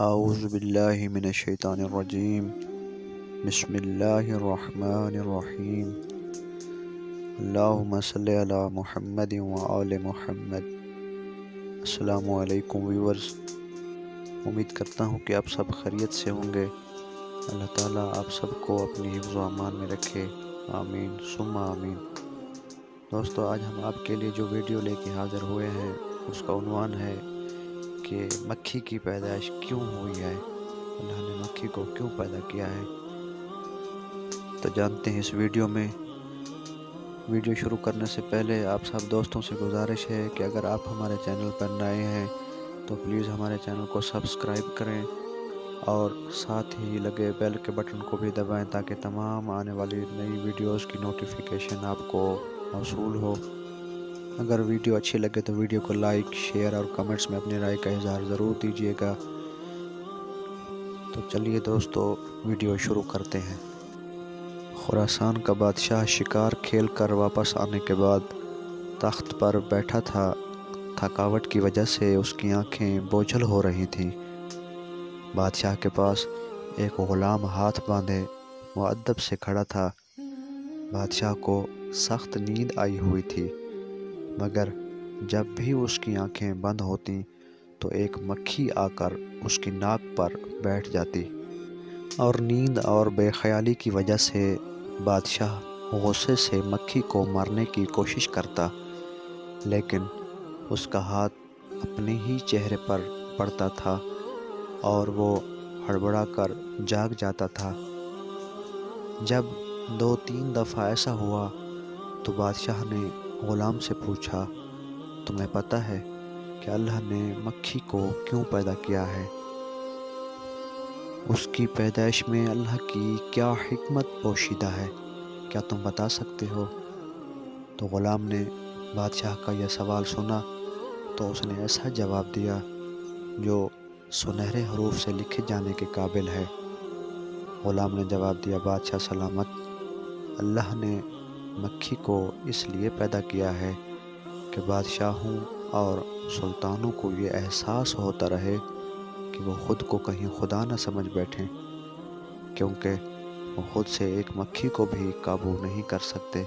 اعوذ باللہ من الشیطان الرجیم بسم اللہ الرحمن الرحیم اللہم صلی علی محمد وآل محمد۔ السلام علیکم ویورز، امید کرتا ہوں کہ آپ سب خیریت سے ہوں گے۔ اللہ تعالیٰ آپ سب کو اپنی حفظ و امان میں رکھے، آمین ثم آمین۔ دوستو، آج ہم آپ کے لیے جو ویڈیو لے کے حاضر ہوئے ہیں اس کا عنوان ہے کہ مکھی کی پیدائش کیوں ہوئی ہے، اللہ نے مکھی کو کیوں پیدا کیا ہے۔ تو جانتے ہیں اس ویڈیو میں۔ ویڈیو شروع کرنے سے پہلے آپ سب دوستوں سے گزارش ہے کہ اگر آپ ہمارے چینل پر نئے ہیں تو پلیز ہمارے چینل کو سبسکرائب کریں اور ساتھ ہی لگے بیل کے بٹن کو بھی دبائیں تاکہ تمام آنے والی نئی ویڈیوز کی نوٹیفیکیشن آپ کو موصول ہو۔ اگر ویڈیو اچھی لگے تو ویڈیو کو لائک، شیئر اور کمنٹس میں اپنی رائے کا اظہار ضرور دیجیے گا۔ تو چلیے دوستو، ویڈیو شروع کرتے ہیں۔ خراسان کا بادشاہ شکار کھیل کر واپس آنے کے بعد تخت پر بیٹھا تھا۔ تھکاوٹ کی وجہ سے اس کی آنکھیں بوجھل ہو رہی تھیں۔ بادشاہ کے پاس ایک غلام ہاتھ باندھے مؤدب سے کھڑا تھا۔ بادشاہ کو سخت نیند آئی ہوئی تھی، مگر جب بھی اس کی آنکھیں بند ہوتیں تو ایک مکھی آ کر اس کی ناک پر بیٹھ جاتی، اور نیند اور بے خیالی کی وجہ سے بادشاہ غصے سے مکھی کو مارنے کی کوشش کرتا، لیکن اس کا ہاتھ اپنے ہی چہرے پر پڑتا تھا اور وہ ہڑبڑا کر جاگ جاتا تھا۔ جب 2-3 دفعہ ایسا ہوا تو بادشاہ نے غلام سے پوچھا، تمہیں پتہ ہے کہ اللہ نے مکھی کو کیوں پیدا کیا ہے؟ اس کی پیدائش میں اللہ کی کیا حکمت پوشیدہ ہے؟ کیا تم بتا سکتے ہو؟ تو غلام نے بادشاہ کا یہ سوال سنا تو اس نے ایسا جواب دیا جو سنہرے حروف سے لکھے جانے کے قابل ہے۔ غلام نے جواب دیا، بادشاہ سلامت، اللہ نے مکھی کو اس لیے پیدا کیا ہے کہ بادشاہوں اور سلطانوں کو یہ احساس ہوتا رہے کہ وہ خود کو کہیں خدا نہ سمجھ بیٹھیں، کیونکہ وہ خود سے ایک مکھی کو بھی قابو نہیں کر سکتے۔